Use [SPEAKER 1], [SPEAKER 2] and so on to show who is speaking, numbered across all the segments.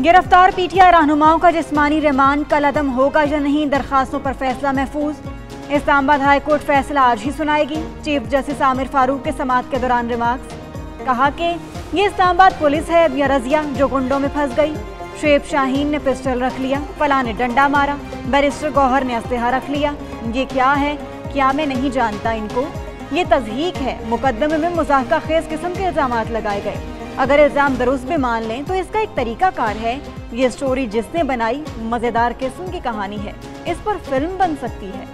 [SPEAKER 1] गिरफ्तार पीटीआई रहनुमाओं का जिस्मानी रिमांड कल अदम होगा या नहीं, दरखास्तों पर फैसला महफूज। इस्लामाबाद हाई कोर्ट फैसला आज ही सुनाएगी। चीफ जस्टिस आमिर फारूक के समाअत के दौरान रिमार्क्स, कहा कि ये इस्लामाबाद पुलिस है या रजिया जो गुंडों में फंस गई। शुएब शाहीन ने पिस्टल रख लिया, फलां ने डंडा मारा, बैरिस्टर गौहर ने असलहा रख लिया। ये क्या है, क्या मैं नहीं जानता इनको। ये तज़हीक है। मुकदमे में मुज़ाहका खेज किस्म के इल्जामात लगाए गए। अगर इल्जाम दुरुस्त भी मान लें तो इसका एक तरीकाकार है। ये स्टोरी जिसने बनाई मजेदार किस्म की कहानी है, इस पर फिल्म बन सकती है।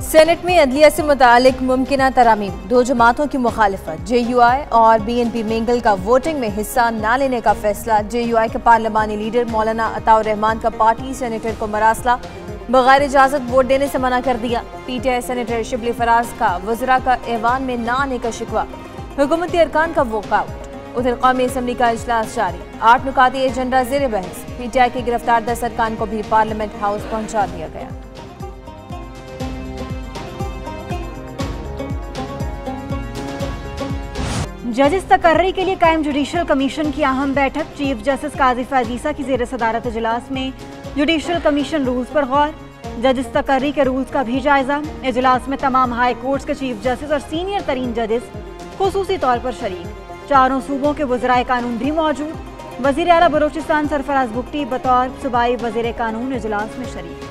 [SPEAKER 2] सेनेट में अदलिया से मुतालिक मुमकिना तरामीम, दो जमातों की मुखालिफत। JUI और BNP मेंगल का वोटिंग में हिस्सा न लेने का फैसला। JUI के पार्लिमानी लीडर मौलाना अताउर रहमान का पार्टी सेनेटर को मरासला बगैर इजाजत वोट देने से मना कर दिया। PTI सेनेटर शिबली फराज का वज़रा का ऐवान में न आने का शिकवा, हुकूमती अरकान का वॉकआउट। उधर कौमी असम्बली का इजलास जारी, 8 नुकाती एजेंडा ज़ेर बहस। PTI के गिरफ्तार 10 अरकान को भी पार्लियामेंट हाउस पहुंचा दिया गया।
[SPEAKER 1] जजिस तकर्री के लिए कायम जुडिशल कमीशन की अहम बैठक। चीफ जस्टिस काजी फाजीसा की जेर सदारत इजलास में जुडिशल कमीशन रूल्स पर गौर। जजिस तकर्री के रूल्स का भी जायजा। इजलास में तमाम हाई कोर्ट्स के चीफ जस्टिस और सीनियर तरीन जजिस खुसूसी तौर पर शरीक। चारों सूबों के वज़राए कानून भी मौजूद। वज़ीर आला बलोचिस्तान सरफराज बुगटी बतौर सूबाई वज़ीर कानून इजलास में शरीक।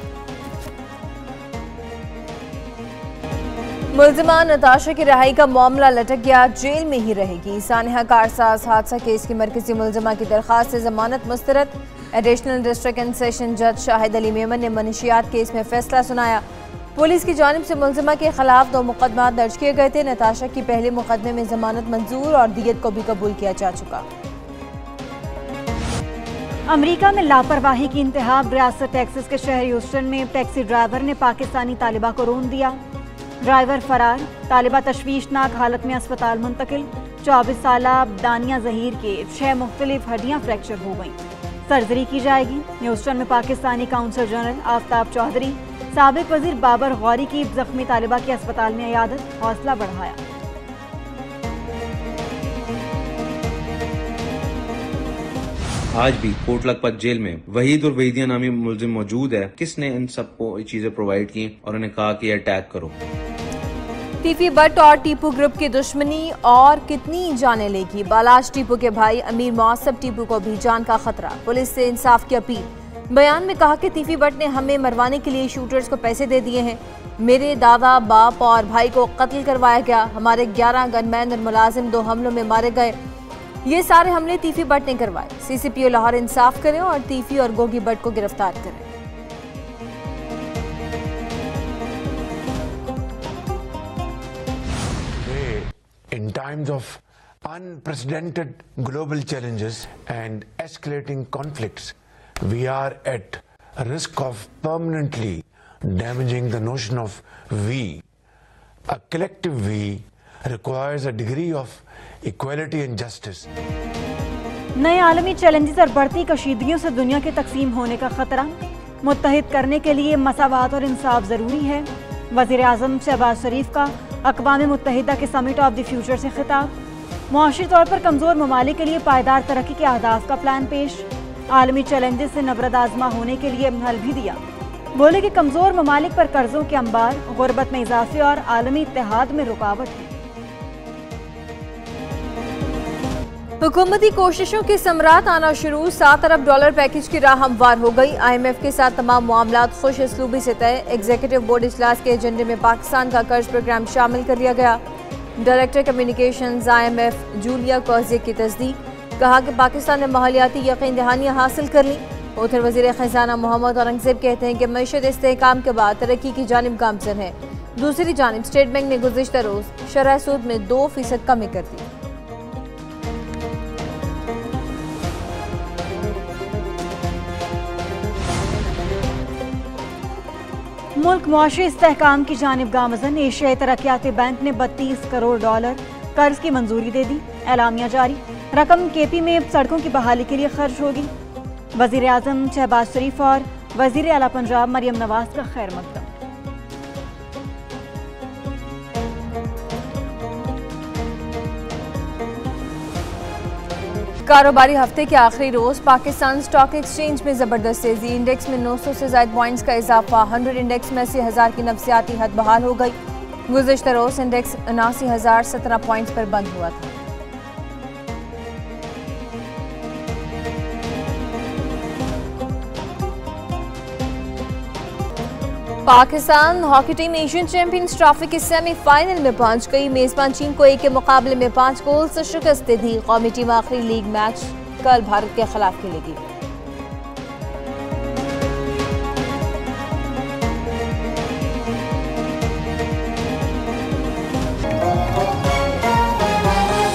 [SPEAKER 2] मुल्ज़िमा नताशा की रिहाई का मामला लटक गया, जेल में ही रहेगी। सानिहा कारसाज हादसा केस की मरकजी मुल्ज़िमा की दरखास्त से जमानत मुस्तरद। एडिशनल डिस्ट्रिक्ट एंड सेशन जज शाहिद अली मेमन ने मनशियात केस में फैसला सुनाया। पुलिस की जानिब से मुल्ज़िमा के खिलाफ 2 मुकदमा दर्ज किए गए थे। नताशा की पहले मुकदमे में जमानत मंजूर और दियत को भी कबूल किया जा चुका।
[SPEAKER 1] अमरीका में लापरवाही की इंतहा। रियासत टेक्सास के शहर ह्यूस्टन में टैक्सी ड्राइवर ने पाकिस्तानी तालिबा को रोन दिया। ड्राइवर फरार, तालिबा तशवीशनाक हालत में अस्पताल मुंतकिल। 24 साला दानिया जहीर के 6 मुख्तलिफ हड्डियां फ्रैक्चर हो गईं, सर्जरी की जाएगी। ह्यूस्टन में पाकिस्तानी काउंसल जनरल आफ्ताब चौधरी, साबिक वजीर बाबर गौरी की जख्मी तालिबा की अस्पताल में इयादत, हौसला बढ़ाया।
[SPEAKER 3] आज भी कोट लखपत जेल में वहीद और वहीदिया नामी मुल्जिम मौजूद है। किसने इन सबको चीजें प्रोवाइड की और उन्हें कहा कि अटैक करो।
[SPEAKER 2] टीपी भट्ट और टीपू ग्रुप की दुश्मनी और कितनी जाने लेगी। बालाश टीपू के भाई अमीर मुआसब टीपू को भी जान का खतरा, पुलिस से इंसाफ की अपील। बयान में कहा कि टीपी भट्ट ने हमें मरवाने के लिए शूटर्स को पैसे दे दिए हैं। मेरे दादा, बाप और भाई को कत्ल करवाया गया। हमारे 11 गनमैन और मुलाजिम 2 हमलों में मारे गए। ये सारे हमले तीफी भट्ट ने करवाए। CCPO लाहौर इंसाफ करें और तीफी और गोगी भट्ट को गिरफ्तार करें।
[SPEAKER 4] In times of unprecedented global challenges and escalating conflicts, we are at a risk of permanently damaging the notion of we. A collective we requires a degree of equality and justice.
[SPEAKER 1] नए आलमी challenges और बढ़ती कशीदगियों से दुनिया के तकसीम होने का खतरा। मुत्तहिद करने के लिए मसावात और इंसाफ जरूरी है। वज़ीर आज़म शहबाज शरीफ का अक़वाम मुत्तहिदा के समिट ऑफ द फ्यूचर से खिताब। मुआशी तौर पर कमज़ोर ममालिक के लिए पायदार तरक्की के अहदाफ का प्लान पेश। आलमी चैलेंजेस से नबरद आज़मा होने के लिए हल भी दिया। बोले कि कमज़ोर ममालिक पर कर्जों के अंबार, गुर्बत में इजाफे और आलमी इत्तेहाद में रुकावट है।
[SPEAKER 2] हुकूमती कोशिशों के समरात आना शुरू। 7 अरब डॉलर पैकेज की राह हमवार हो गई। IMF के साथ तमाम मामलात खुश असलूबी से तय। एग्जीक्यूटिव बोर्ड इजलास के एजेंडे में पाकिस्तान का कर्ज प्रोग्राम शामिल कर लिया गया। डायरेक्टर कम्युनिकेशंस IMF जूलिया कौज़े की तस्दीक, कहा कि पाकिस्तान ने माहौलियाती यकीन दहानियाँ हासिल कर ली। उधर वज़ीर ख़जाना मोहम्मद औरंगज़ेब कहते हैं कि मईशत इस्तेहकाम के बाद तरक्की की जानिब गामज़न है। दूसरी जानिब स्टेट बैंक ने गुज़िश्ता रोज़ शरह सूद में 2% कमी कर दी।
[SPEAKER 1] मुल्क मुआशी इस्तेहकाम की जानिब गामज़न। एशियाई तरक्याती बैंक ने 32 करोड़ डॉलर कर्ज की मंजूरी दे दी। एलामिया जारी, रकम KP में सड़कों की बहाली के लिए खर्च होगी। वज़ीर आज़म शहबाज शरीफ और वज़ीर आला पंजाब मरियम नवाज का खैर मकदम।
[SPEAKER 2] कारोबारी हफ्ते के आखिरी रोज पाकिस्तान स्टॉक एक्सचेंज में जबरदस्त तेजी, इंडेक्स में 900 से ज्यादा पॉइंट्स का इजाफा, 100 इंडेक्स में 80,000 की नफसियाती हद बहाल हो गई। गुज़िश्ता रोज इंडेक्स 79,017 पॉइंट्स पर बंद हुआ था। Pakistan hockey team Asian champions trophy के सेमीफाइनल में पहुंच गई। मेजबान चीन को 1 के मुकाबले में 5 गोल से शिकस्त दी। कौमी टीम आखिरी लीग मैच कल भारत के खिलाफ खेलेगी।